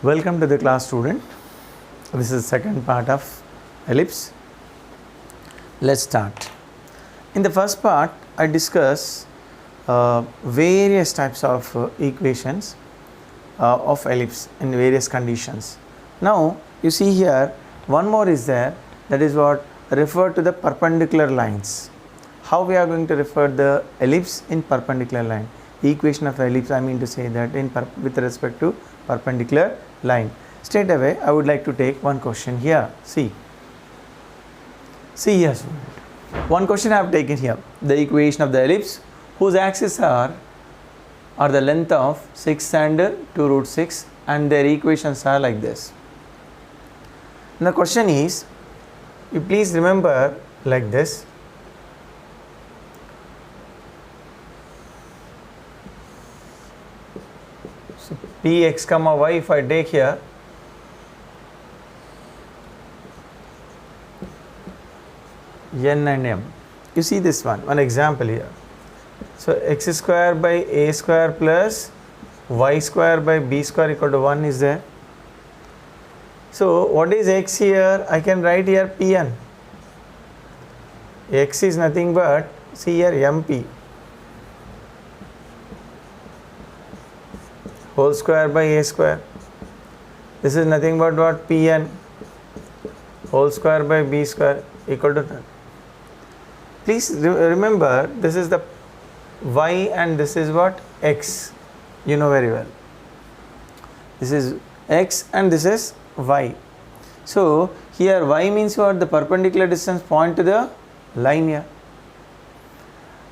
Welcome to the class, student. This is the second part of ellipse. Let's start. In the first part, I discuss various types of equations of ellipse in various conditions. Now, you see here, one more is there, that is what refer to the perpendicular lines. How we are going to refer the ellipse in perpendicular line? Equation of ellipse, I mean to say that with respect to perpendicular line. Straight away, I would like to take one question here. See here, student. One question I have taken here. The equation of the ellipse whose axes are the length of 6 and 2 root 6, and their equations are like this. Now, the question is, you please remember like this. So Px comma y, if I take here, n and m. You see this one example here. So x square by a square plus y square by b square equal to 1 is there. So what is x here? I can write here Pn. X is nothing but, see here, mp whole square by a square. This is nothing but what? Pn whole square by b square equal to 10. Please remember, this is the y and this is what? X. You know very well. This is x and this is y. So here y means what? The perpendicular distance point to the line here.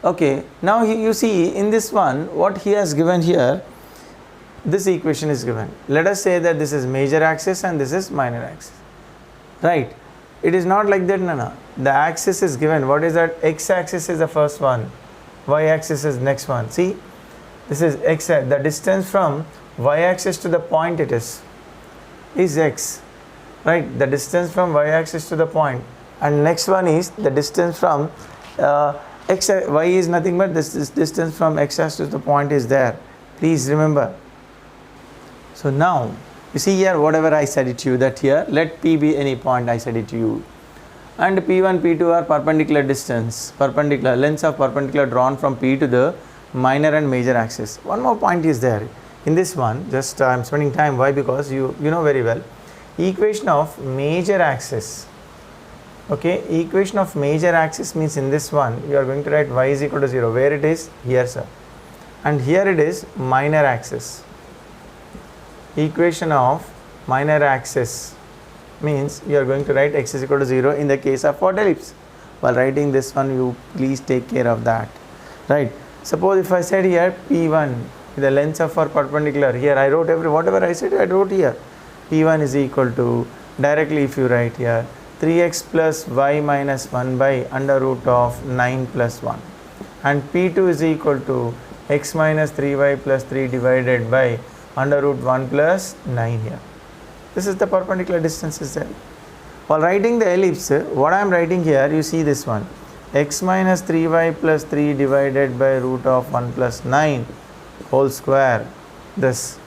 Okay, now you see in this one, what he has given here, this equation is given. Let us say that this is major axis and this is minor axis. Right? It is not like that, no. The axis is given. What is that? X axis is the first one. Y axis is next one. See, this is x. The distance from y axis to the point it is x. Right? The distance from y axis to the point. And next one is the distance from x. Y is nothing but this distance from x axis to the point is there. Please remember. So now, you see here, whatever I said it to you, that here, let P be any point, I said it to you. And P1, P2 are perpendicular distance, perpendicular, lengths of perpendicular drawn from P to the minor and major axis. One more point is there. In this one, just I am spending time. Why? Because you know very well. Equation of major axis. Okay, equation of major axis means in this one, you are going to write y is equal to 0. Where it is? Here, sir. And here it is minor axis. Equation of minor axis means you are going to write x is equal to 0 in the case of what? Ellipse. While writing this one, you please take care of that. Right? Suppose if I said here P1, the lengths of our perpendicular, here I wrote whatever I said, I wrote here. P1 is equal to, directly if you write here, 3x plus y minus 1 by under root of 9 plus 1. And P2 is equal to x minus 3y plus 3 divided by under root 1 plus 9 here. This is the perpendicular distance is there. While writing the ellipse, what I am writing here, you see this one, x minus 3y plus 3 divided by root of 1 plus 9 whole square, this,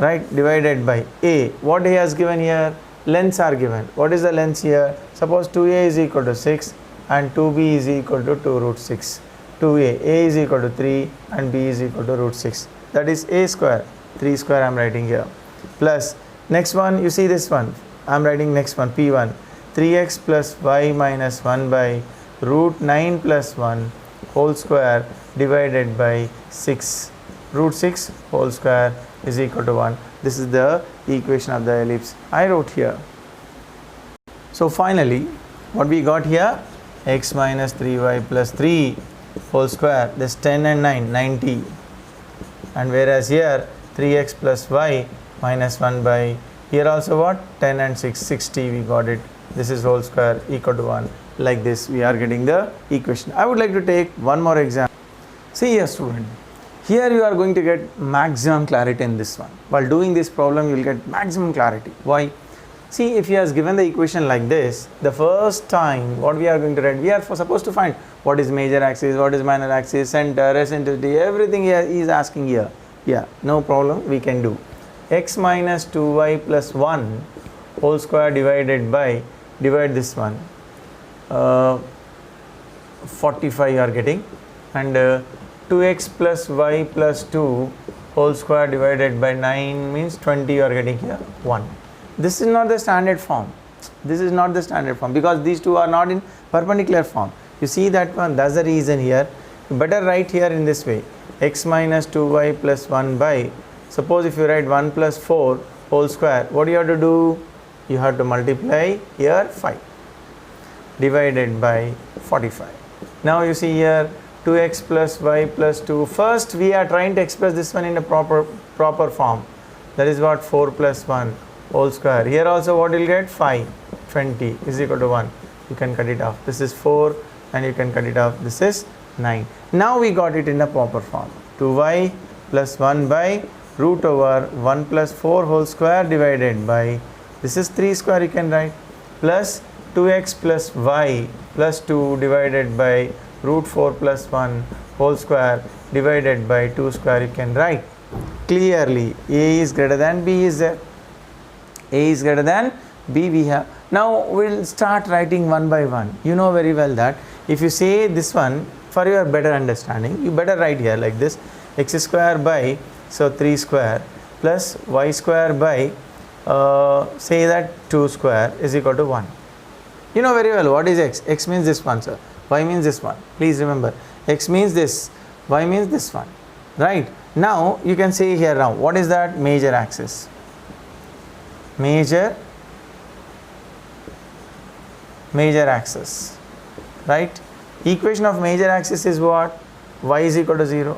right, divided by a. What he has given here? Lengths are given. What is the length here? Suppose 2a is equal to 6 and 2b is equal to 2 root 6. 2a is equal to 3 and b is equal to root 6. That is a square. 3 square I am writing here, plus next one, you see this one, I am writing next one, P1, 3x plus y minus 1 by root 9 plus 1 whole square divided by 6, root 6 whole square is equal to 1. This is the equation of the ellipse I wrote here. So finally, what we got here, x minus 3y plus 3 whole square, this 10 and 9, 90, and whereas here 3x plus y minus 1 by, here also what? 10 and 6, 60 we got it. This is whole square equal to 1. Like this we are getting the equation. I would like to take one more example. See here, student. Here you are going to get maximum clarity in this one. While doing this problem, you will get maximum clarity. Why? See, if he has given the equation like this, the first time what we are going to write, we are supposed to find what is major axis, what is minor axis, center, eccentricity, everything he is asking here. Yeah, no problem, we can do. x minus 2y plus 1 whole square divided by, divide this one, 45 you are getting, and 2x plus y plus 2 whole square divided by 9 means 20 you are getting here 1. This is not the standard form. This is not the standard form because these two are not in perpendicular form. You see that one, that's the reason here. You better write here in this way, x minus 2y plus 1 by, suppose if you write 1 plus 4 whole square, what do you have to do? You have to multiply here 5 divided by 45. Now you see here 2x plus y plus 2. First we are trying to express this one in a proper form. That is what, 4 plus 1 whole square. Here also what you will get, 5, 20 is equal to 1. You can cut it off. This is 4 and you can cut it off. This is 9. Now we got it in the proper form. 2y plus 1 by root over 1 plus 4 whole square divided by, this is 3 square you can write, plus 2x plus y plus 2 divided by root 4 plus 1 whole square divided by 2 square you can write. Clearly a is greater than b is there. A is greater than b we have. Now we'll start writing one by one. You know very well that if you say this one, for your better understanding, you better write here like this, x square by, so 3 square plus y square by, say that 2 square is equal to 1. You know very well what is x. X means this one, sir. Y means this one. Please remember, x means this, y means this one. Right. Now you can say here now, what is that? Major axis. Major axis. Right. Equation of major axis is what? Y is equal to 0.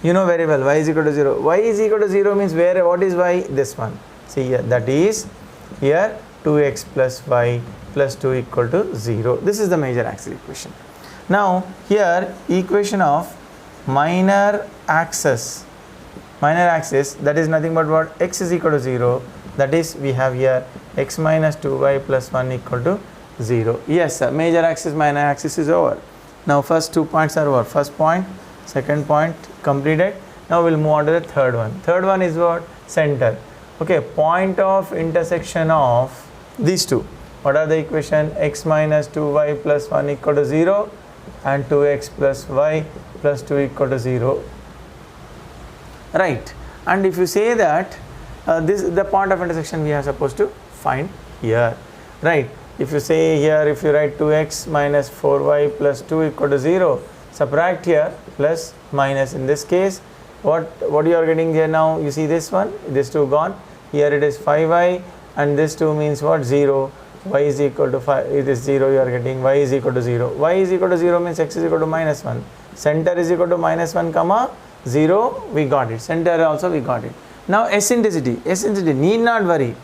You know very well, y is equal to 0. Y is equal to 0 means where, what is y? This one. See here, that is here 2x plus y plus 2 equal to 0. This is the major axis equation. Now here equation of minor axis, that is nothing but what? X is equal to 0. That is we have here x minus 2y plus 1 equal to 0. Yes sir, major axis, minor axis is over. Now first 2 points are over. First point, second point completed. Now we'll move on to the third one. Third one is what? Center. Okay, point of intersection of these two. What are the equation? X minus 2y plus 1 equal to 0 and 2x plus y plus 2 equal to 0. Right. And if you say that this is the point of intersection we are supposed to find here. Right. If you say here, if you write 2x minus 4y plus 2 equal to 0, subtract here plus minus. In this case, what you are getting here now? You see this one, this 2 gone. Here it is 5y and this 2 means what? 0. Y is equal to 5, it is 0 you are getting, y is equal to 0. Y is equal to 0 means x is equal to minus 1. Center is equal to minus 1 comma 0, we got it. Center also we got it. Now eccentricity need not worry.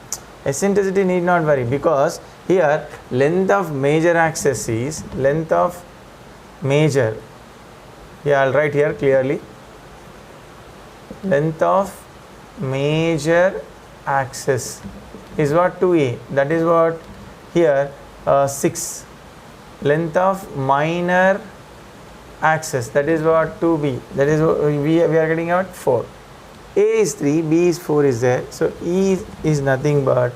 Eccentricity need not worry because here length of major axis is, length of major, yeah I'll write here clearly, length of major axis is what? 2a, that is what here 6. Length of minor axis, that is what? 2b, that is what we are getting out 4. A is 3, b is 4 is there, so e is nothing but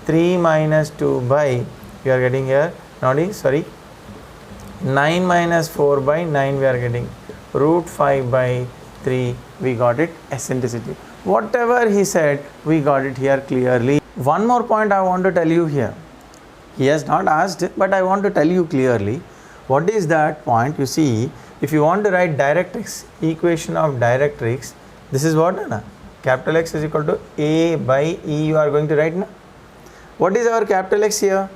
3 minus 2 by, we are getting here, 9 minus 4 by 9 we are getting, root 5 by 3, we got it, eccentricity. Whatever he said, we got it here clearly. One more point I want to tell you here. He has not asked it, but I want to tell you clearly. What is that point? You see, if you want to write directrix, equation of directrix, this is what? Capital X is equal to A by E you are going to write. Na? What is our capital X here?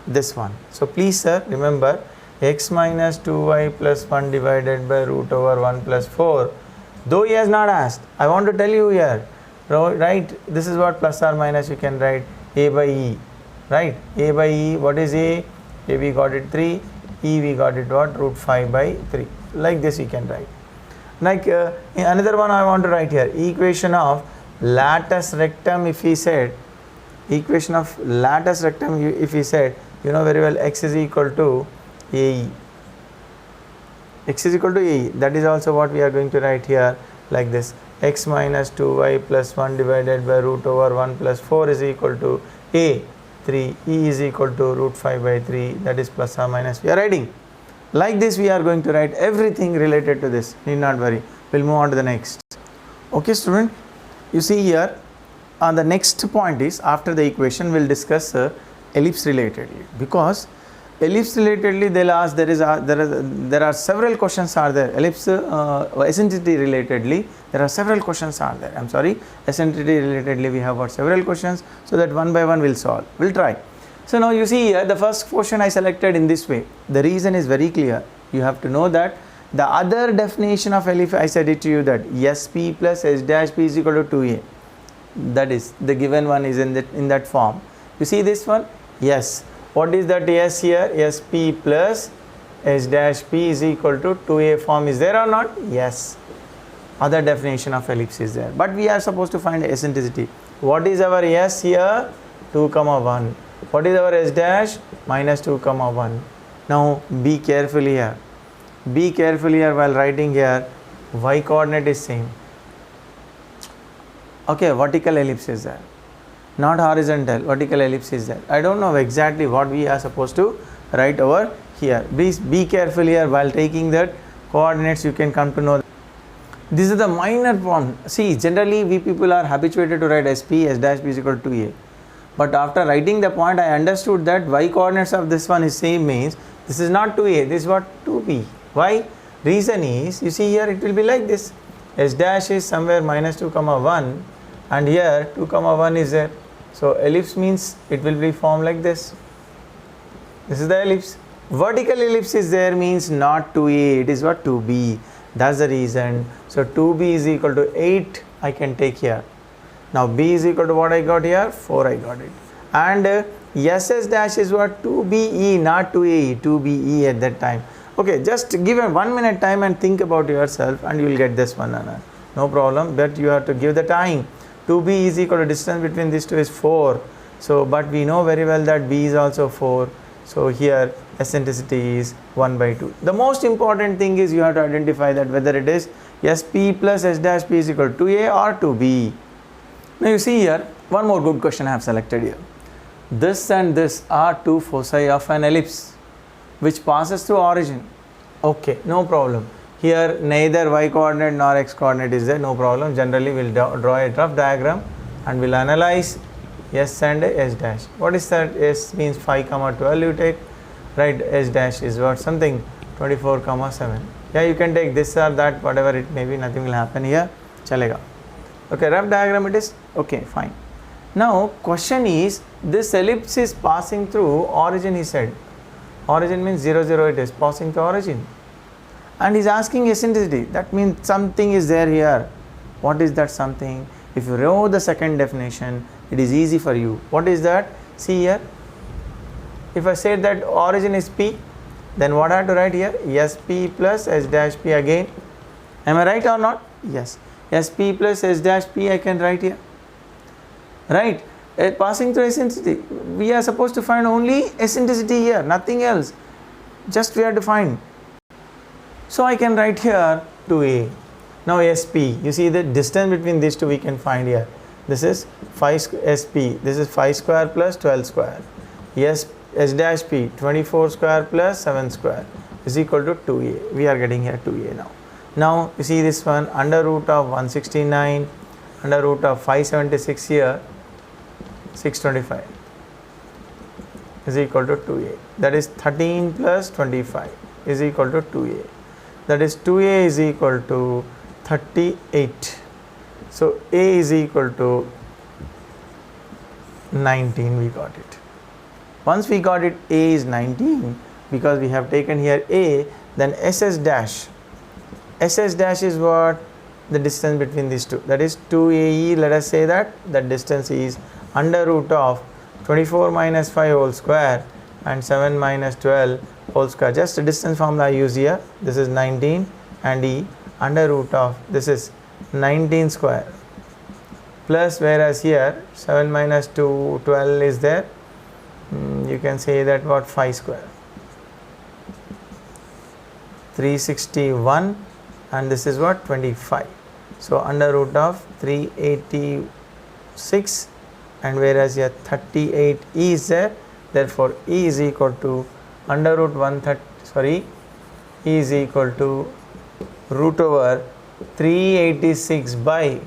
This one. So please sir, remember x minus 2y plus 1 divided by root over 1 plus 4. Though he has not asked, I want to tell you here, right, this is what plus or minus you can write A by E, right, A by E, what is A we got it 3, E we got it what, root 5 by 3, like this you can write. Like another one I want to write here, equation of latus rectum if he said, equation of latus rectum if he said, you know very well x is equal to AE. X is equal to AE, that is also what we are going to write here like this. x minus 2y plus 1 divided by root over 1 plus 4 is equal to a 3, e is equal to root 5 by 3, that is plus or minus. We are writing like this. We are going to write everything related to this, need not worry. We'll move on to the next. Okay student, you see here the next point is, after the equation we'll discuss ellipse relatedly, because ellipse relatedly they'll ask, there are several questions are there. Ellipse eccentricity relatedly there are several questions are there. I'm sorry, eccentricity relatedly we have got several questions, so that one by one we'll solve, we'll try. So now you see here the first question I selected in this way. The reason is very clear. You have to know that the other definition of ellipse, I said it to you, that SP plus S dash P is equal to 2A. That is, the given one is in that form. You see this one? Yes. What is that S here? SP plus S dash P is equal to 2A form is there or not? Yes. Other definition of ellipse is there. But we are supposed to find eccentricity. What is our S here? 2, 1. What is our S dash? Minus 2, 1. Now be careful here. Be careful here while writing here. Y coordinate is same. Okay, vertical ellipse is there, not horizontal, vertical ellipse is there. I don't know exactly what we are supposed to write over here. Please be careful here while taking that coordinates, you can come to know. This is the minor form. See, generally we people are habituated to write SP, S dash P is equal to 2A. But after writing the point, I understood that y coordinates of this one is same, means this is not 2A, this is what 2B. Why? Reason is, you see here it will be like this. S dash is somewhere minus 2, 1. And here 2, 1 is there. So ellipse means it will be formed like this. This is the ellipse. Vertical ellipse is there, means not 2A, it is what, 2B. That's the reason. So 2B is equal to 8 I can take here. Now B is equal to what I got here? 4 I got it. And SS dash is what? 2BE, not 2AE, 2BE at that time. Okay, just give a 1 minute time and think about yourself and you will get this one. No problem, but you have to give the time. 2B is equal to distance between these two is 4. So, but we know very well that B is also 4. So here eccentricity is 1 by 2. The most important thing is you have to identify that whether it is SP plus S dash P is equal to 2A or 2B. Now you see here, one more good question I have selected here. This and this are two foci of an ellipse which passes through origin. Okay, no problem. Here neither y coordinate nor x coordinate is there, no problem. Generally we will draw a rough diagram and we will analyze S and S dash. What is that? S means 5, 12 you take, right? S dash is what? Something 24, 7. Yeah, you can take this or that, whatever it may be, nothing will happen here. Chalega. Okay, rough diagram it is. Okay, fine. Now question is, this ellipse is passing through origin, he said. Origin means 0, 0 it is passing through origin. And he is asking eccentricity. That means something is there here. What is that something? If you know the second definition, it is easy for you. What is that? See here. If I say that origin is P, then what I have to write here? SP plus S dash P again. Am I right or not? Yes. SP plus S dash P I can write here. Right. Passing through eccentricity. We are supposed to find only eccentricity here, nothing else. Just we have to find. So I can write here 2A. Now SP, you see the distance between these two we can find here. This is 5 SP, this is 5 square plus 12 square. S dash P, 24 square plus 7 square is equal to 2A. We are getting here 2A now. Now you see this one, under root of 169, under root of 576 here, 625 is equal to 2A. That is 13 plus 25 is equal to 2A. That is 2A is equal to 38. So A is equal to 19, we got it. Once we got it, A is 19, because we have taken here A, then SS dash. SS dash is what? The distance between these two. That is 2AE, let us say that distance is under root of 24 minus 5 whole square and 7 minus 12 whole square. Just the distance formula I use here. This is 19 and E under root of, this is 19 square plus, whereas here 7 minus 2, 12 is there. You can say that what? 5 square. 361 and this is what? 25. So under root of 386, and whereas here 38 is there, therefore E is equal to under root 130, E is equal to root over 386 by,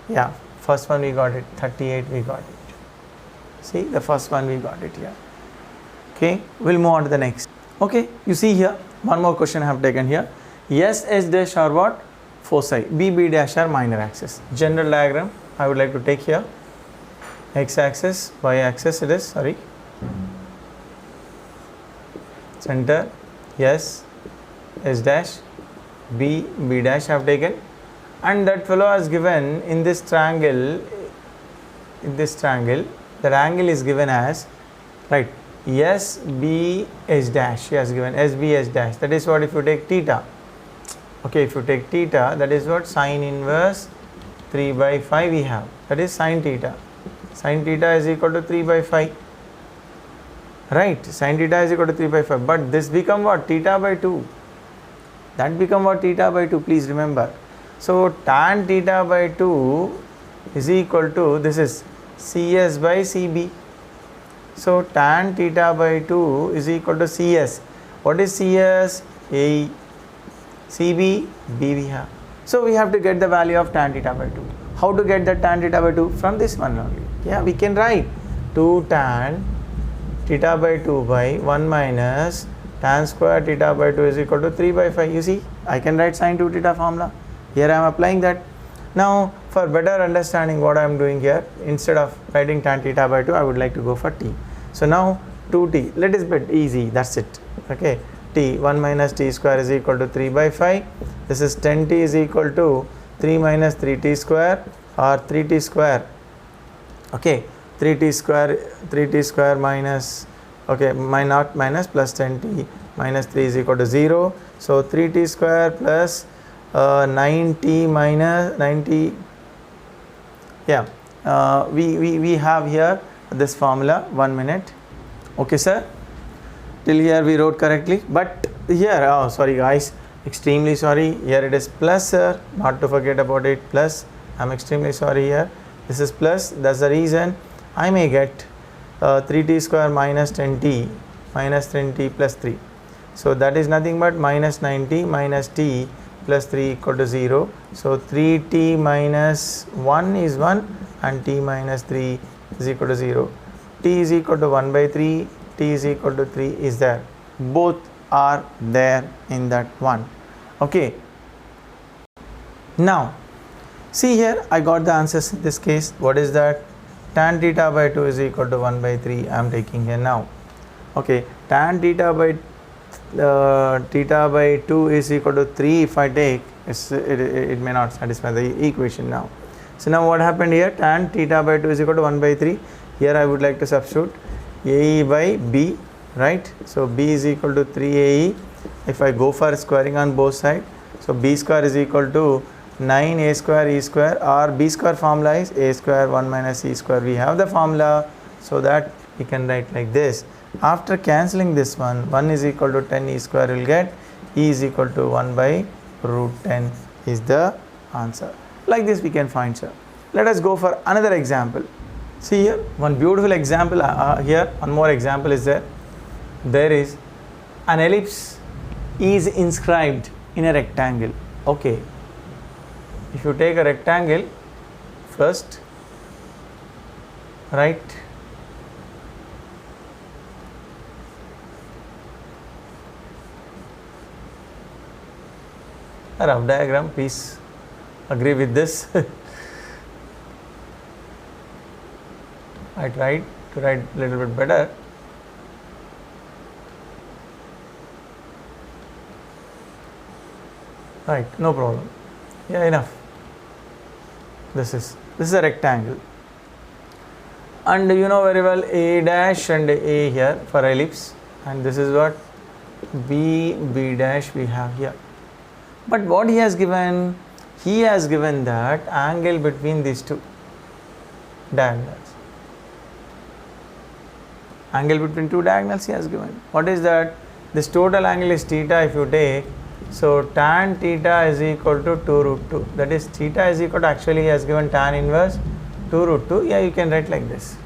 yeah, first one we got it, 38 we got it. See, the first one we got it here. Okay, we'll move on to the next. Okay, you see here, one more question I have taken here. S dash are what? Foci. B dash are minor axis. General diagram I would like to take here. X axis, Y axis it is, sorry. Center, S dash, B dash I have taken. And that fellow has given in this triangle, that angle is given as, right, SB H dash, he has given SB H dash. That is what if you take theta. Okay, if you take theta, that is what sine inverse 3 by 5 we have. That is sine theta. Sine theta is equal to 3 by 5. Right, sine theta is equal to 3 by 5. But this become what? Theta by 2. That become what? Theta by 2. Please remember. So tan theta by 2 is equal to, this is CS by CB. So tan theta by 2 is equal to CS. What is CS? A. CB, B we have. So we have to get the value of tan theta by 2. How to get the tan theta by 2? From this one only. Yeah, we can write 2 tan theta by 2 by 1 minus tan square theta by 2 is equal to 3 by 5. You see, I can write sin 2 theta formula. Here I am applying that. Now, for better understanding what I am doing here, instead of writing tan theta by 2, I would like to go for t. So now 2t, let it be easy, that's it. Okay, t, 1 minus t square is equal to 3 by 5. This is 10t is equal to 3 minus 3t square or 3t square. Okay, 3t square minus, okay, not minus plus 10t minus 3 is equal to 0. So 3t square plus 9t minus 90. Yeah, we have here this formula. 1 minute. Okay, sir. Till here we wrote correctly, but here, oh sorry guys, extremely sorry. Here it is plus, sir. Not to forget about it. Plus. I'm extremely sorry here. This is plus. That's the reason I may get 3t square minus 10t plus 3. So that is nothing but minus 90 minus t plus 3 equal to 0. So 3t minus 1 is 1 and t minus 3 is equal to 0. T is equal to 1 by 3, t is equal to 3 is there. Both are there in that one. Okay. Now, see here, I got the answers in this case. What is that? Tan theta by 2 is equal to 1 by 3. I am taking here now. Okay, tan theta by 2 is equal to 3 if I take, it may not satisfy the equation now. So now what happened here? Tan theta by 2 is equal to 1 by 3. Here I would like to substitute AE by B, right? So B is equal to 3AE. If I go for squaring on both sides, so B square is equal to 9A square E square, or B square formula is A square 1 minus E square. We have the formula, so that we can write like this. After cancelling this one, 1 is equal to 10 E square will get E is equal to 1 by root 10 is the answer. Like this we can find, sir. Let us go for another example. See here, one beautiful example here, one more example is there. There is an ellipse is inscribed in a rectangle. Okay, if you take a rectangle first, right, a rough diagram, please agree with this. I tried to write a little bit better. Right, no problem. Yeah, enough. This is a rectangle, and you know very well A dash and A here for ellipse, and this is what B dash we have here. But what he has given? He has given that angle between these two diagonals. Angle between two diagonals he has given. What is that? This total angle is theta if you take, So tan theta is equal to 2 root 2. That is theta is equal to, actually he has given tan inverse 2 root 2. Yeah, you can write like this.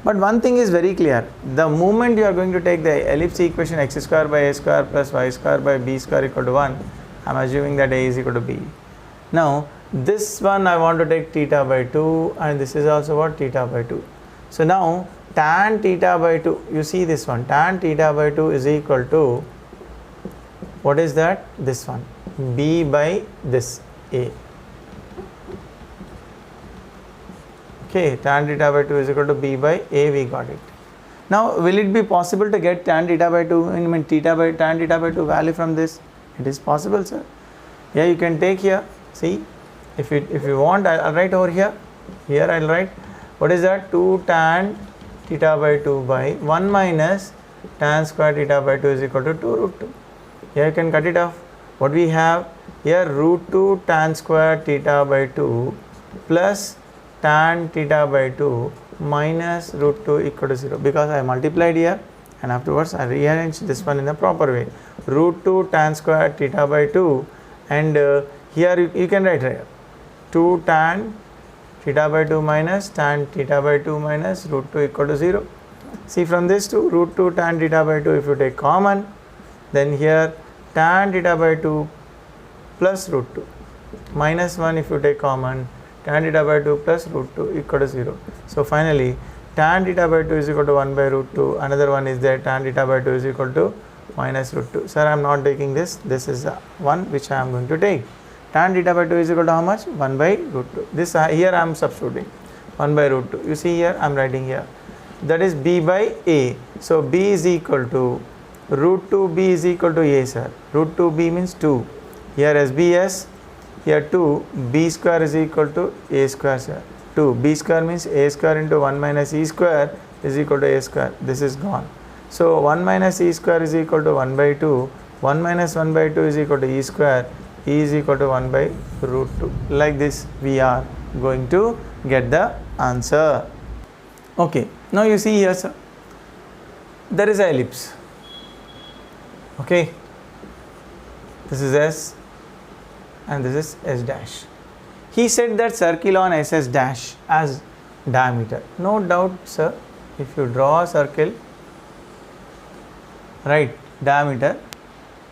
But one thing is very clear. The moment you are going to take the ellipse equation x square by a square plus y square by b square equal to 1, I am assuming that a is equal to b. Now this one I want to take theta by 2, and this is also what, theta by 2. So now tan theta by 2, you see this one, tan theta by 2 is equal to, what is that? This one, b by this a. Okay, tan theta by 2 is equal to b by a, we got it. Now will it be possible to get tan theta by 2, I mean tan theta by 2 value from this? It is possible, sir. Yeah, you can take here, see, if you want, I'll write over here. Here I'll write, what is that? 2 tan theta by 2 by 1 minus tan square theta by 2 is equal to 2 root 2. Here you can cut it off. What we have here, root 2 tan square theta by 2 plus tan theta by 2 minus root 2 equal to 0, because I multiplied here and afterwards I rearrange this one in the proper way. Root 2 tan square theta by 2, and here you can write here 2 tan theta by 2 minus tan theta by 2 minus root 2 equal to 0. See, from this to root 2 tan theta by 2, if you take common, then here tan theta by 2 plus root 2 minus 1, if you take common, tan theta by 2 plus root 2 equal to 0. So finally tan theta by 2 is equal to 1 by root 2. Another one is there, tan theta by 2 is equal to minus root 2. Sir, I am not taking this. This is one which I am going to take. Tan theta by 2 is equal to how much? 1 by root 2. This here I am substituting 1 by root 2. You see here I am writing here. That is b by a. So b is equal to root 2b is equal to a, sir. Root 2b means 2. Here SBS. Here 2, b square is equal to a square, sir. 2, b square means a square into 1 minus e square is equal to a square. This is gone. So 1 minus e square is equal to 1 by 2. 1 minus 1 by 2 is equal to e square. E is equal to 1 by root 2. Like this we are going to get the answer. Okay. Now you see here, sir, there is an ellipse. Okay. This is S and this is S dash. He said that circle on SS dash as diameter. No doubt, sir, if you draw a circle, right, diameter,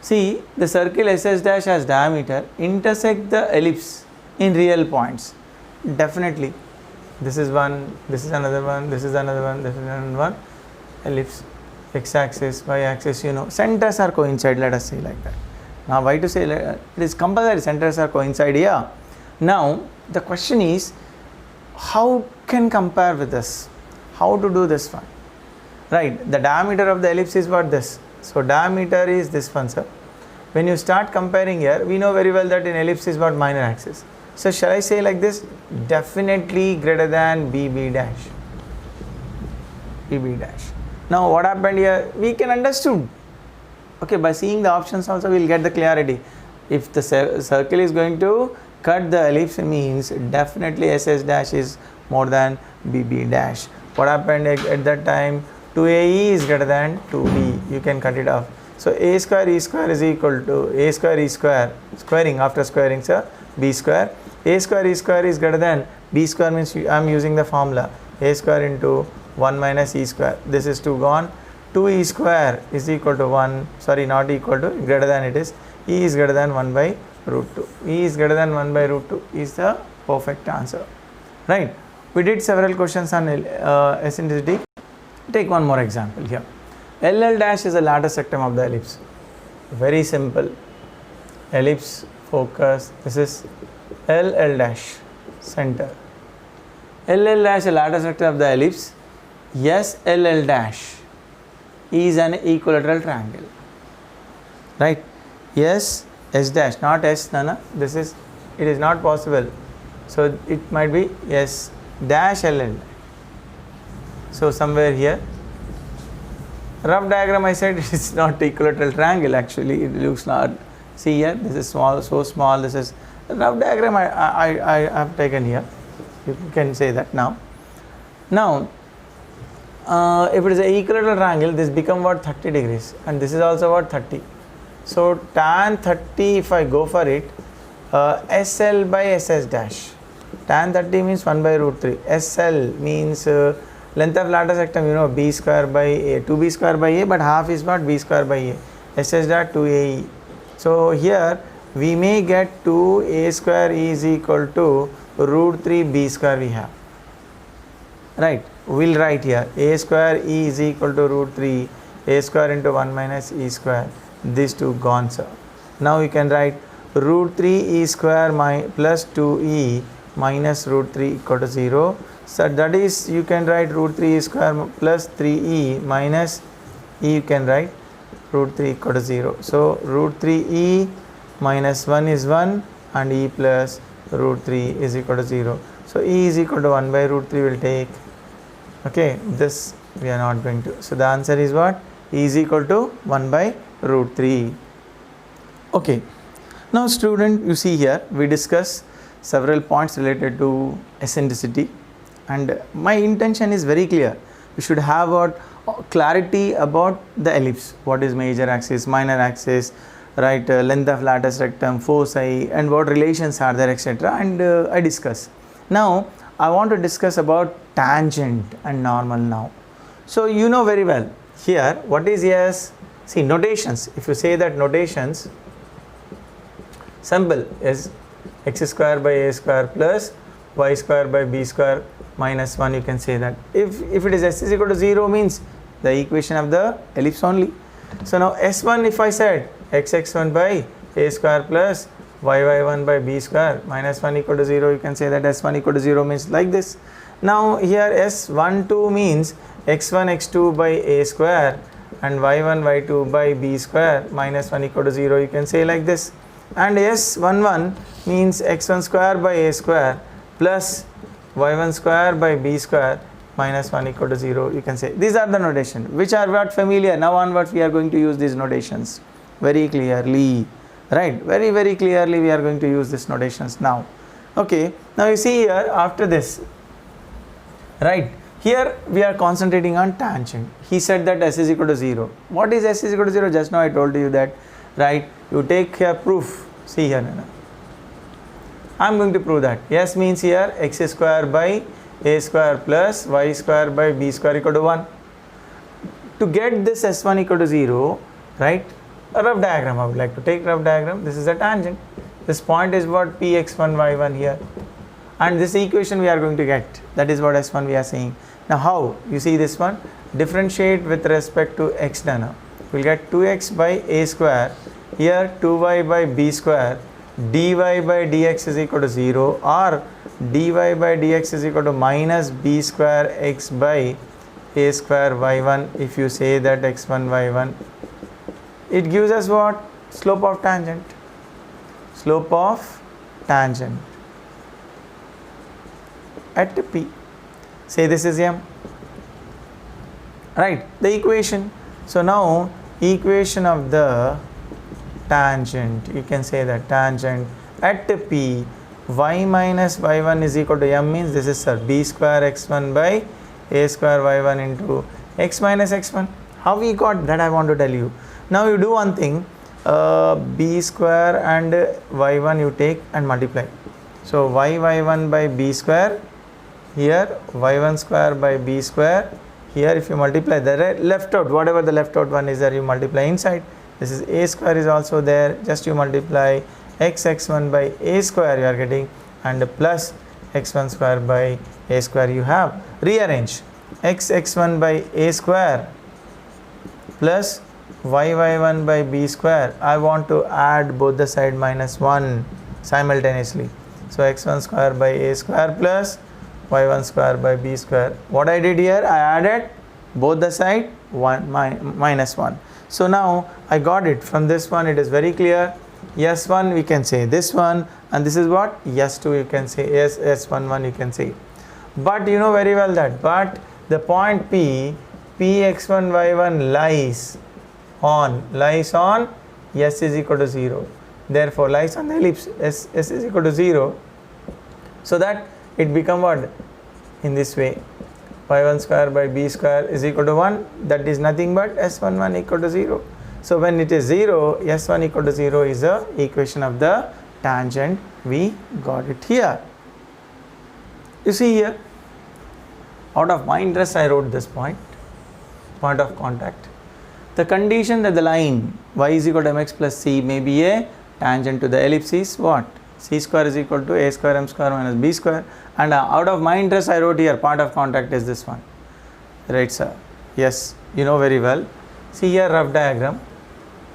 see the circle SS dash as diameter intersect the ellipse in real points. Definitely. This is one, this is another one, this is another one, this is another one. Ellipse, x axis, y axis, you know, centers are coincide, let us say like that. Now why to say it is compulsory, centers are coincide here. Now the question is, how can compare with this? How to do this one? Right, the diameter of the ellipse is what, this. So diameter is this one, sir. When you start comparing here, we know very well that in ellipse is what, minor axis. So shall I say like this? Definitely greater than BB dash. BB dash. Now what happened here? We can understood. Okay, by seeing the options also we will get the clarity. If the circle is going to cut the ellipse, means definitely SS dash is more than BB dash. What happened at that time? 2AE is greater than 2B. You can cut it off. So A square E square is equal to A square E square, squaring, after squaring, sir, B square. A square E square is greater than B square, means I am using the formula A square into 1 minus E square. This is 2 gone. 2E square is equal to 1, sorry, not equal to, greater than it is. E is greater than 1 by root 2. E is greater than 1 by root 2 is the perfect answer. Right. We did several questions on eccentricity. Take one more example here. LL dash is a lattice sectum of the ellipse. Very simple. Ellipse, focus. This is LL dash, center. LL dash, a lattice sectum of the ellipse. Yes, LL dash is an equilateral triangle. Right. Yes, S dash, not S, Nana. This is, it is not possible. So it might be S dash LL. So somewhere here, rough diagram I said it is not equilateral triangle, actually it looks not. See here, this is small, so small, this is rough diagram I have taken here. You can say that now. Now, if it is an equilateral triangle, this become what, 30 degrees, and this is also what, 30. So tan 30, if I go for it, SL by SS dash. Tan 30 means 1 by root 3. SL means length of lateral rectum, you know, b square by a, 2b square by a, but half is what, b square by a. SS dash 2ae. So here we may get 2a square is equal to root 3 b square we have. Right, we'll write here a square e is equal to root 3 a square into 1 minus e square. These two gone, sir. Now you can write root 3 e square plus 2e minus root 3 equal to 0. So that is, you can write root 3 e square plus 3e minus e, you can write root 3 equal to 0. So root 3e minus 1 is 1 and e plus root 3 is equal to 0. So e is equal to 1 by root 3 will take. Okay, this we are not going to. So the answer is what? E is equal to 1 by root 3. Okay. Now student, you see here we discuss several points related to eccentricity, and my intention is very clear. We should have a clarity about the ellipse. What is major axis, minor axis, right, length of lateral rectum, foci, and what relations are there, etc. And I discuss. Now I want to discuss about tangent and normal now. So you know very well here what is, yes, see notations. If you say that notations, symbol is x square by a square plus y square by b square minus 1, you can say that. If it is s is equal to 0 means the equation of the ellipse only. So now s1, if I said x1 by a square plus y1 by b square minus 1 equal to 0, you can say that s1 equal to 0 means like this. Now here s12 means x1 x2 by a square and y1 y2 by b square minus 1 equal to 0, you can say like this. And s11 means x1 square by a square plus y1 square by b square minus 1 equal to 0, you can say. These are the notation which are not familiar. Now onwards we are going to use these notations very clearly, right? Very clearly we are going to use these notations now. Okay, now you see here after this, right, here we are concentrating on tangent. He said that s is equal to 0. What is s is equal to 0? Just now I told you that, right? You take here proof. See here, I am going to prove that. S means here x square by a square plus y square by b square equal to 1. To get this s1 equal to 0, right, a rough diagram, I would like to take rough diagram. This is a tangent. This point is what px1 y1 here, and this equation we are going to get. That is what s1 we are saying. Now how? You see this one, differentiate with respect to x done. We will get 2x by a square, here 2y by b square, dy by dx is equal to 0, or dy by dx is equal to minus b square x by a square y1. If you say that x1 y1, it gives us what? Slope of tangent. Slope of tangent at p. Say this is m, right, the equation. So now equation of the tangent, you can say that tangent at p, y minus y1 is equal to m means this is, sir, b square x1 by a square y1 into x minus x1. How we got that I want to tell you. Now you do one thing, b square and y1 you take and multiply. So y1 by b square, here y1 square by b square, here if you multiply the left out, whatever the left out one is there, you multiply inside. This is a square is also there, just you multiply x1 by a square you are getting, and plus x1 square by a square you have. Rearrange x1 by a square plus y1 by b square. I want to add both the side minus 1 simultaneously. So x1 square by a square plus y1 square by b square. What I did here, I added both the side minus 1. So now I got it from this one. It is very clear. S1 we can say this one, and this is what? S2 you can say, S11 you can say. But you know very well that, but the point P, Px1 y1 lies on S is equal to 0. Therefore lies on the ellipse S is equal to 0. So that it become what? In this way, y1 square by b square is equal to 1. That is nothing but s11 equal to 0. So when it is 0, S1 equal to 0 is the equation of the tangent. We got it here. You see here, out of my interest I wrote this point of contact. The condition that the line y is equal to mx plus c may be a tangent to the ellipse is what? C square is equal to a square m square minus b square, and out of my interest I wrote here point of contact is this one. Right, sir? Yes, you know very well. See here, rough diagram,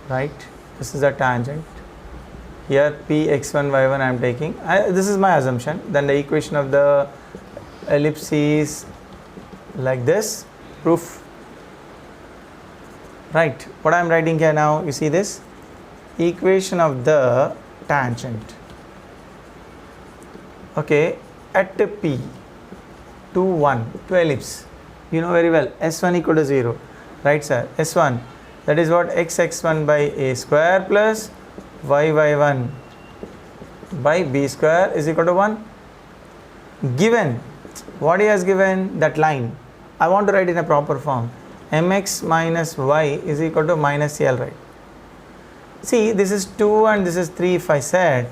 right? This is a tangent. Here p x1 y1 I am taking. This is my assumption. Then the equation of the ellipse is like this. Proof. Right. What I am writing here now, you see this? Equation of the tangent. Okay, at p, 2, 1, to ellipse. You know very well, S1 equal to 0. Right, sir? S1, that is what? X1 by a square plus y1 by b square is equal to 1. Given, what he has given, that line, I want to write in a proper form. Mx minus y is equal to minus L, right? See, this is 2 and this is 3 if I said.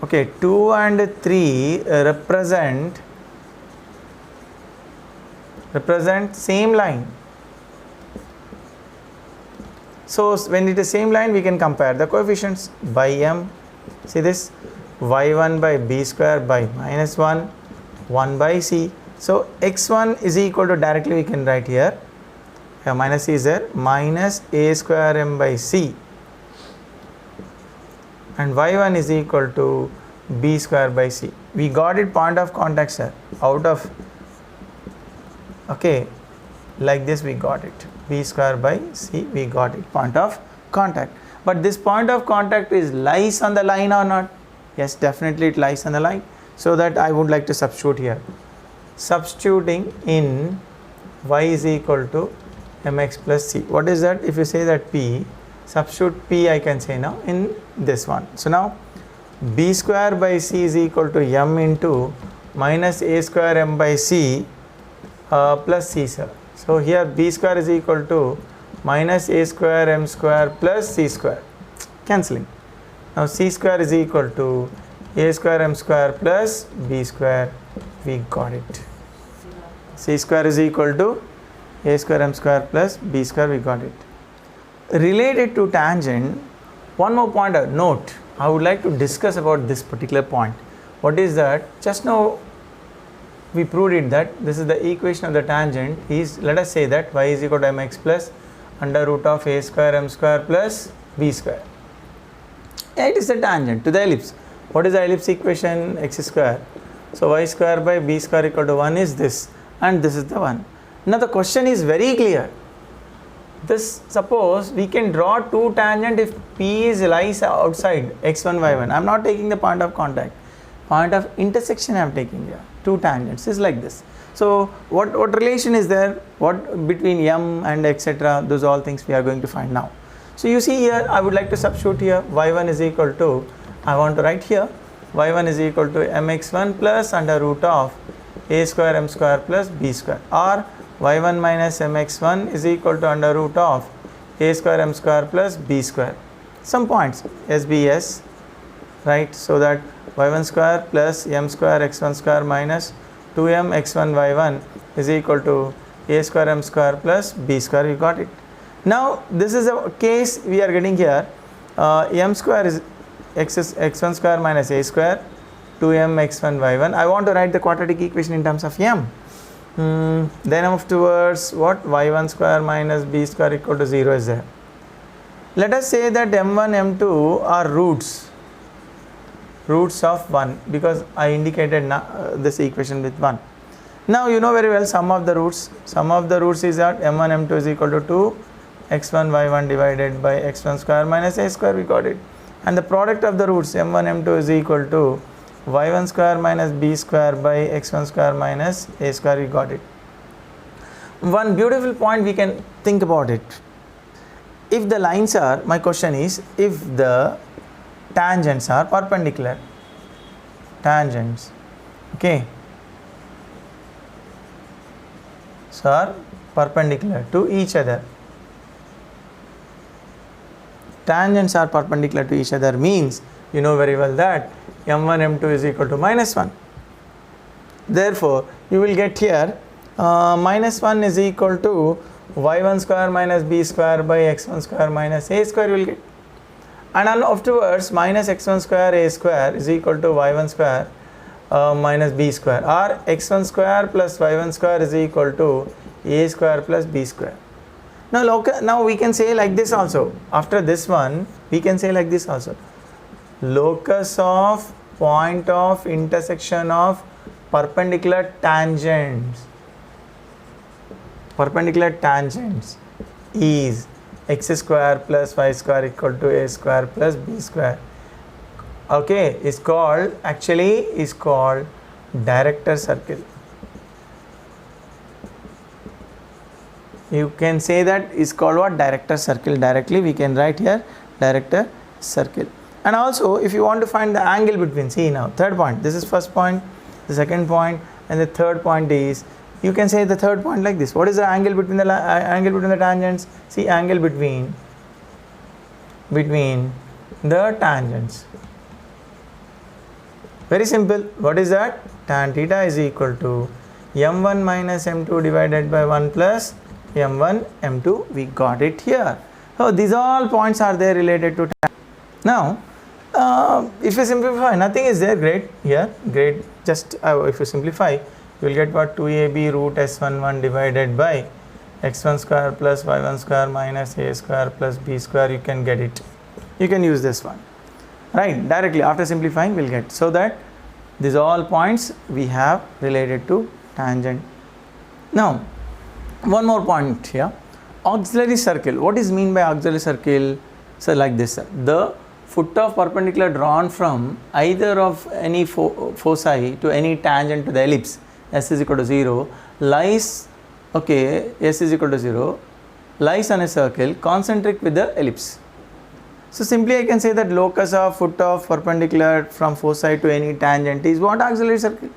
Okay, 2 and 3 represent same line. So when it is same line, we can compare the coefficients by m. See this, y1 by b square by minus 1, 1 by c. So x1 is equal to, directly we can write here, minus c is there, minus a square m by c, and y1 is equal to b square by c. We got it point of contact, sir, out of, okay, like this we got it, b square by c, we got it, point of contact. But this point of contact is lies on the line or not? Yes, definitely it lies on the line. So that I would like to substitute here. Substituting in y is equal to mx plus c. What is that? If you say that p, substitute p, I can say now in this one. So now b square by c is equal to m into minus a square m by c plus c, sir. So here b square is equal to minus a square m square plus c square, cancelling. Now c square is equal to a square m square plus b square. We got it. C square is equal to a square m square plus b square. We got it. Related to tangent, one more point, note, I would like to discuss about this particular point. What is that? Just now we proved it that this is the equation of the tangent is, let us say that y is equal to mx plus under root of a square m square plus b square. Yeah, it is the tangent to the ellipse. What is the ellipse equation? X square. So y square by b square equal to 1 is this, and this is the one. Now the question is very clear. This, suppose we can draw two tangent if p is lies outside x1 y1. I am not taking the point of contact. Point of intersection I am taking here. Two tangents is like this. So what relation is there? What between m and etc. Those all things we are going to find now. So you see here, I would like to substitute here y1 is equal to, I want to write here y1 is equal to mx1 plus under root of a square m square plus b square, or y1 minus mx1 is equal to under root of a square m square plus b square. Some points SBS, right? So that y1 square plus m square x1 square minus 2m x1 y1 is equal to a square m square plus b square. We got it. Now this is a case we are getting here. M square is x1 square minus a square, 2m x1 y1. I want to write the quadratic equation in terms of m. Then I move towards what? y1 square minus b square equal to 0 is there. Let us say that m1, m2 are roots of 1, because I indicated this equation with 1. Now you know very well sum of the roots. Sum of the roots is that m1, m2 is equal to 2 x1 y1 divided by x1 square minus a square. We got it. And the product of the roots m1, m2 is equal to y1 square minus b square by x1 square minus a square. We got it. One beautiful point we can think about it. If the lines are, my question is, if the tangents are perpendicular, tangents, okay, so are perpendicular to each other, tangents are perpendicular to each other means you know very well that m1 m2 is equal to minus 1. Therefore, you will get here minus 1 is equal to y1 square minus b square by x1 square minus a square you will get. And afterwards minus x1 square a square is equal to y1 square minus b square, or x1 square plus y1 square is equal to a square plus b square. Now we can say like this also. After this one we can say like this also. Locus of point of intersection of perpendicular tangents. Perpendicular tangents is x square plus y square equal to a square plus b square. Okay, is called director circle. You can say that is called what? Director circle. Directly we can write here director circle. And also if you want to find the angle between, see now third point, this is first point, the second point, and the third point is, you can say the third point like this. What is the angle between the tangents? See, angle between the tangents. Very simple. What is that? Tan theta is equal to m1 minus m2 divided by 1 plus m1 m2. We got it here. So these all points are there related to tan. Now if you simplify, nothing is there. Great. Here great. Just if you simplify, you will get what? 2ab root s11 divided by x1 square plus y1 square minus a square plus b square. You can get it. You can use this one, right? Directly after simplifying we'll get. So that these all points we have related to tangent. Now one more point here. Auxiliary circle. What is mean by auxiliary circle? So like this, the foot of perpendicular drawn from either of any foci to any tangent to the ellipse s is equal to 0 lies, okay, s is equal to 0 lies on a circle concentric with the ellipse. So simply I can say that locus of foot of perpendicular from foci to any tangent is what? Auxiliary circle.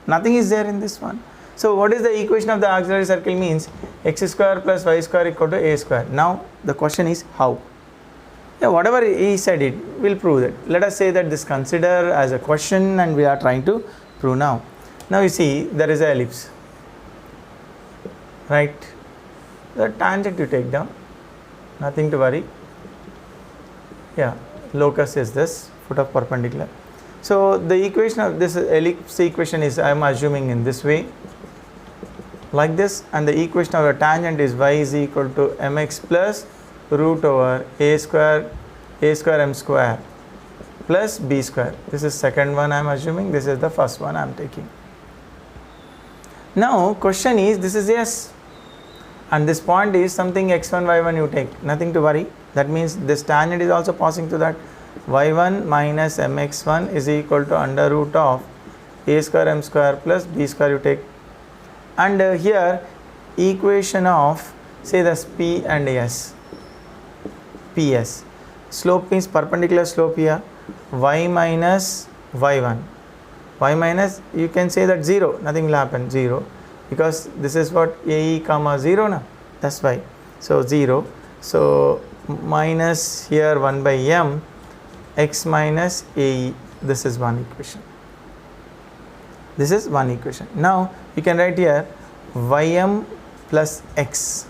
Nothing is there in this one. So what is the equation of the auxiliary circle? Means x square plus y square equal to a square. Now the question is how? Yeah, whatever he said it will prove that. Let us say that this consider as a question and we are trying to prove now. Now you see there is an ellipse, right? The tangent you take down, nothing to worry. Yeah, locus is this, foot of perpendicular. So the equation of this ellipse equation is, I am assuming in this way, like this, and the equation of the tangent is y is equal to mx plus root over a square m square plus b square. This is second one I am assuming, this is the first one I am taking. Now question is, this is s and this point is something x1 y1 you take, nothing to worry. That means this tangent is also passing to that. y1 minus mx1 is equal to under root of a square m square plus b square you take. And here equation of, say this p and s. ps, slope means perpendicular slope here, y minus y1, y minus, you can say that 0, nothing will happen, 0, because this is what ae comma 0 na, that's why. So 0, so minus here 1 by m x minus ae, this is one equation. This is one equation. Now you can write here ym plus x,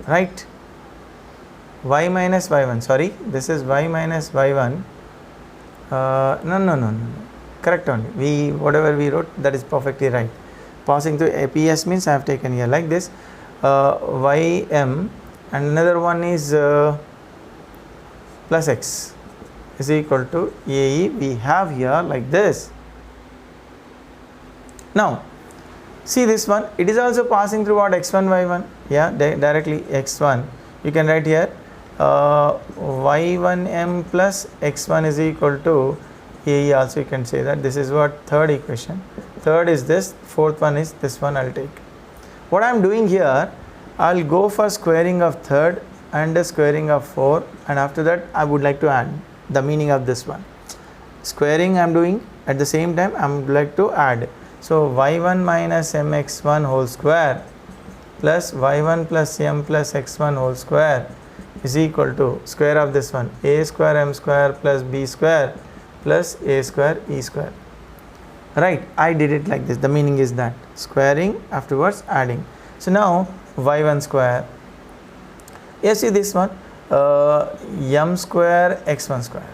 right? Y minus y1, sorry, this is y minus y1. No, correct only. We, whatever we wrote, that is perfectly right. Passing to ps means I have taken here like this. Ym, and another one is plus x is equal to ae. We have here like this. Now see this one, it is also passing through what? x1 y1, yeah, directly x1. You can write here y1m plus x1 is equal to ae. Also you can say that. This is what? Third equation. Third is this, fourth one is this one I will take. What I am doing here, I will go for squaring of third and the squaring of 4, and after that I would like to add the meaning of this one. Squaring I am doing, at the same time I would like to add. So y1 minus mx1 whole square plus y1 plus m plus x1 whole square is equal to square of this one, a square m square plus b square plus a square e square. Right, I did it like this. The meaning is that squaring, afterwards adding. So now y1 square, you see this one, m square x1 square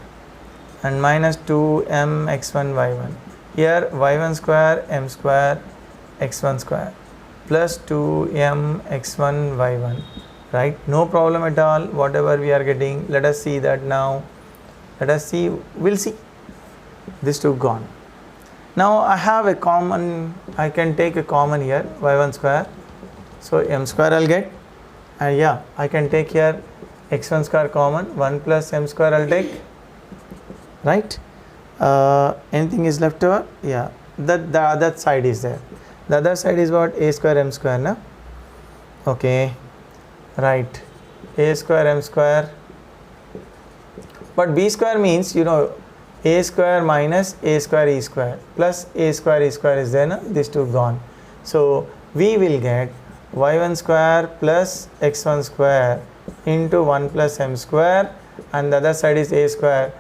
and minus 2m x1 y1. Here y1 square m square x1 square plus 2m x1 y1. Right, no problem at all. Whatever we are getting, let us see that now. Let us see, we'll see. This two gone. Now I have a common, I can take a common here, y1 square. So m square I'll get, and yeah, I can take here x1 square common, 1 plus m square I'll take. Right, anything is left over? Yeah, the other side is there. The other side is what? A square m square, na? Okay, right, a square m square, but b square means, you know, a square minus a square e square plus a square e square is there, na? These two gone. So we will get y1 square plus x1 square into 1 plus m square, and the other side is a square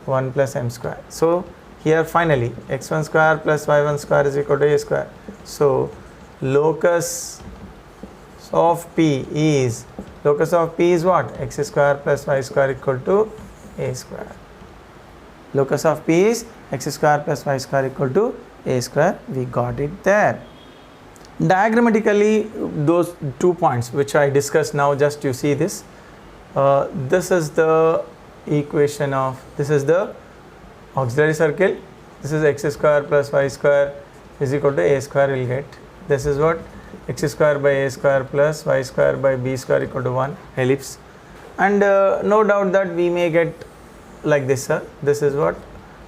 1 plus m square. So here finally x1 square plus y1 square is equal to a square. So locus of p is what? X square plus y square equal to a square. Locus of p is x square plus y square equal to a square. We got it there. Diagrammatically, those 2 points which I discussed now, just you see this. This is the equation of, this is the auxiliary circle. This is x square plus y square is equal to a square will get. This is what? X square by a square plus y square by b square equal to 1, ellipse. And no doubt that we may get like this, sir. This is what?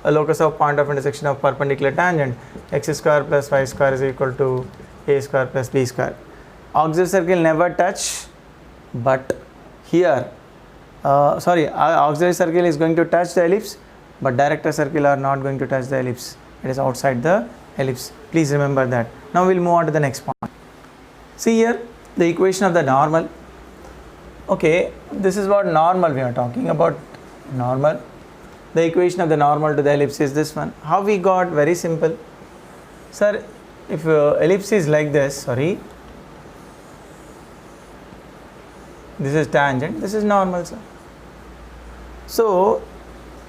A locus of point of intersection of perpendicular tangent. X square plus y square is equal to a square plus b square. Auxiliary circle never touch, but here, auxiliary circle is going to touch the ellipse, but director circle are not going to touch the ellipse. It is outside the ellipse. Please remember that. Now we'll move on to the next point. See here, the equation of the normal. Okay, this is what normal we are talking about. Normal. The equation of the normal to the ellipse is this one. How we got? Very simple. Sir, if ellipse is like this, this is tangent, this is normal, sir. So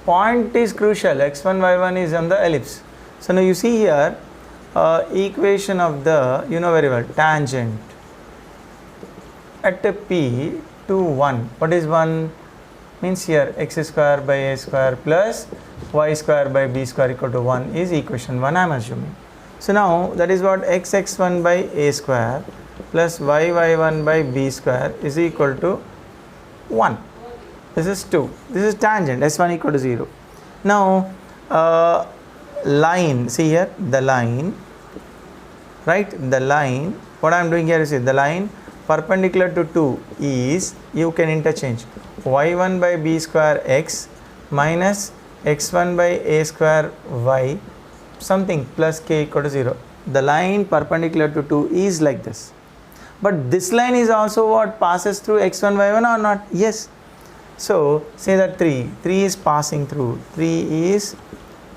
point is crucial. x1 y1 is on the ellipse. So now you see here, equation of the, you know very well, tangent at p to 1. What is 1? Means here x square by a square plus y square by b square equal to 1 is equation 1, I am assuming. So now that is what? x1 by a square plus y1 by b square is equal to 1. This is 2. This is tangent, s1 equal to 0. Now line, see here, the line, right, the line, what I am doing here is the line perpendicular to 2 is, you can interchange y1 by b square x minus x1 by a square y something plus k equal to 0. The line perpendicular to 2 is like this. But this line is also what? Passes through x1 y1 or not? Yes. So say that 3 is passing through, 3 is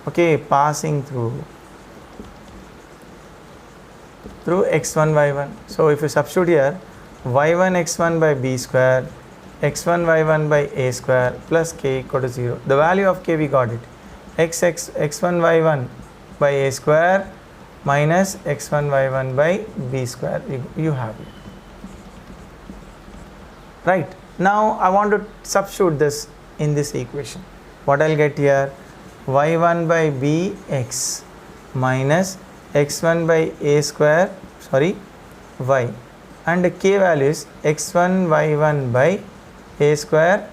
okay passing through x1 y1. So if you substitute here y1 x1 by b square x1 y1 by a square plus k equal to 0. The value of k we got it, x1 y1 by a square minus x1 y1 by b square, you have it. Right, now I want to substitute this in this equation. What I'll get here? y1 by b x minus x1 by a square, y, and the k value is x1 y1 by a square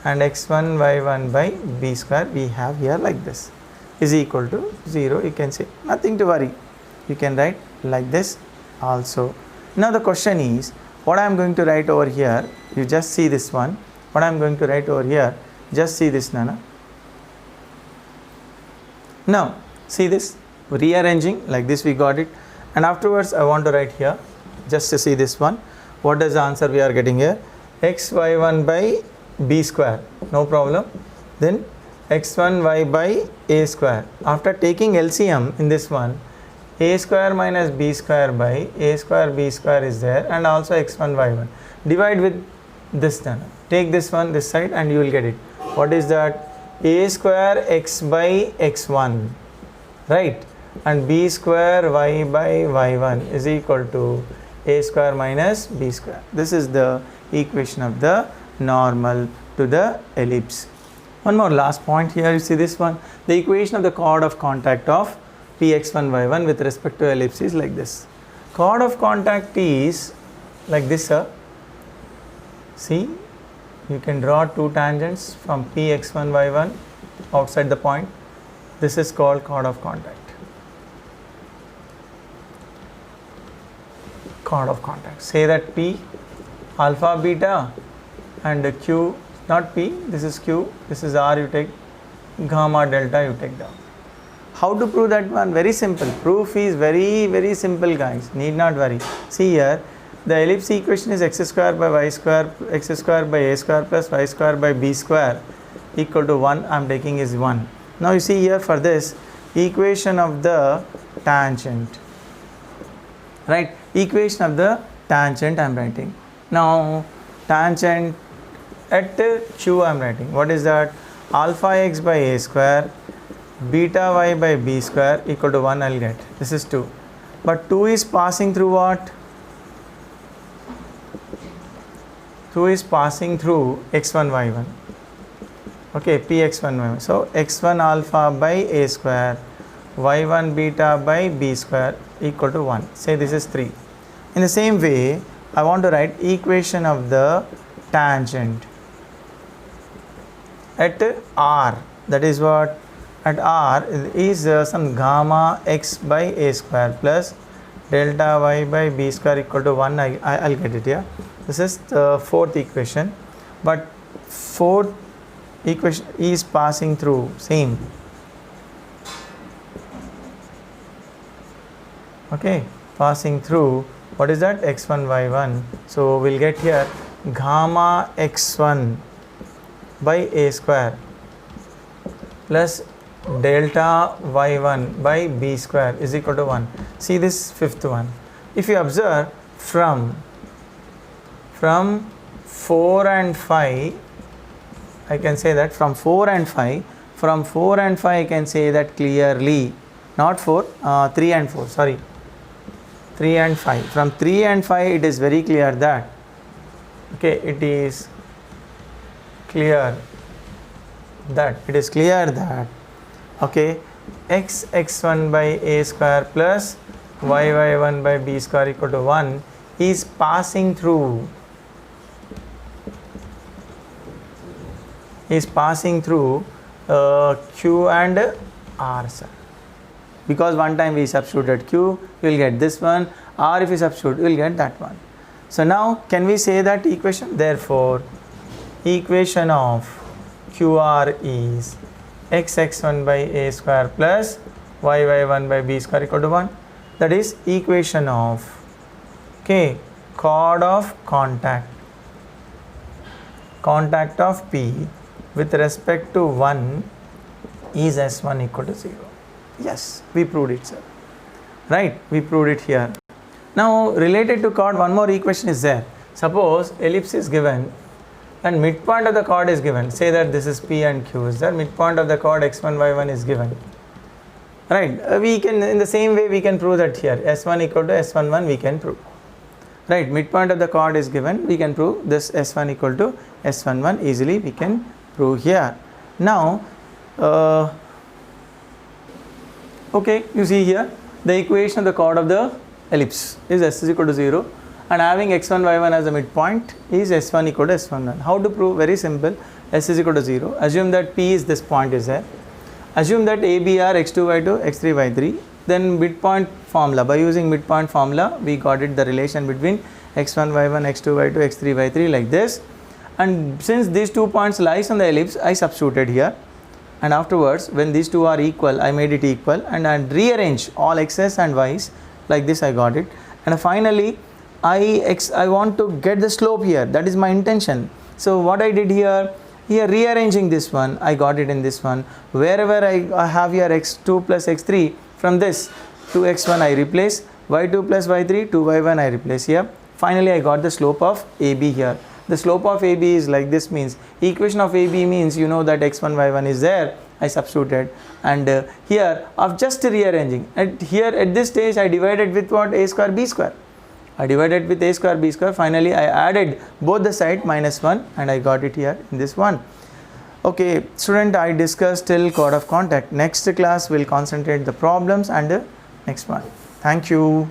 and x1 y1 by b square we have here like this is equal to 0. You can say nothing to worry, you can write like this also. Now the question is, what I am going to write over here, you just see this one, what I am going to write over here, just see this, Nana. Now see this, rearranging like this we got it, and afterwards I want to write here, just to see this one, what is the answer we are getting here? X y1 by b square, no problem. Then x1 y by a square. After taking LCM in this one, a square minus b square by a square b square is there, and also x1 y1. Divide with this then. Take this one this side and you will get it. What is that? A square x by x1, right? And b square y by y1 is equal to a square minus b square. This is the equation of the normal to the ellipse. One more last point here, you see this one. The equation of the chord of contact of px1 y1 with respect to ellipse is like this. Chord of contact is like this, sir. See, you can draw two tangents from px1 y1 outside the point. This is called chord of contact. Chord of contact. Say that P, alpha, beta, and Q, not P, this is Q, this is R, you take gamma, delta, you take down. How to prove that one? Very simple. Proof is very simple, guys. Need not worry. See here, the ellipse equation is x square by y square, x square by a square plus y square by b square equal to 1. I am taking is 1. Now you see here for this equation of the tangent, right? Equation of the tangent I am writing. Now tangent at Q I am writing. What is that? Alpha x by a square, beta y by b square equal to 1 I will get. This is 2. But 2 is passing through what? 2 is passing through x1 y1. Okay, px1 y1. So x1 alpha by a square, y1 beta by b square equal to 1. Say this is 3. In the same way, I want to write equation of the tangent at R. That is what? At R is some gamma x by a square plus delta y by b square equal to 1. I'll get it here. This is the fourth equation. But fourth equation is passing through same. Okay, passing through, what is that? x1 y1. So we'll get here gamma x1 by a square plus delta y1 by b square is equal to 1. See this fifth one. If you observe from 4 and 5, I can say that from 4 and 5 I can say that clearly, not 3 and 4, sorry, 3 and 5. From 3 and 5 it is very clear that, okay, it is clear that, okay, x1 by a square plus y1 by b square equal to 1 is passing through Q and R, sir. Because one time we substituted Q, we will get this one. R if we substitute, we will get that one. So now can we say that equation? Therefore, equation of QR is x1 by a square plus y1 by b square equal to 1. That is equation of, okay, chord of contact of P with respect to 1 is S1 equal to 0. Yes, we proved it, sir. Right, we proved it here. Now related to chord, one more equation is there. Suppose ellipse is given and midpoint of the chord is given. Say that this is P and Q is there. Midpoint of the chord x1 y1 is given. Right, we can, in the same way we can prove that here. S1 equal to S11 we can prove. Right, midpoint of the chord is given. We can prove this S1 equal to S11 easily. We can prove here. Now, okay, you see here the equation of the chord of the ellipse is S is equal to 0 and having x1 y1 as a midpoint is S1 equal to S11. How to prove? Very simple. S is equal to 0. Assume that P is this point is there. Assume that AB are x2 y2 x3 y3. Then midpoint formula. By using midpoint formula, we got it the relation between x1 y1 x2 y2 x3 y3 like this. And since these 2 points lies on the ellipse, I substituted here. And afterwards, when these two are equal, I made it equal and I rearrange all x's and y's like this. I got it. And finally, I want to get the slope here. That is my intention. So what I did here rearranging this one, I got it in this one. Wherever I have here x2 plus x3, from this to x1 I replace, y2 plus y3 to y1 I replace here. Finally I got the slope of AB here. The slope of AB is like this, means equation of AB means you know that x1 y1 is there, I substituted, and here of just rearranging, and here at this stage I divided with what? A square b square. I divided with a square b square. Finally I added both the side -1 and I got it here in this one. Okay student, I discussed till code of contact. Next class will concentrate the problems and next one. Thank you.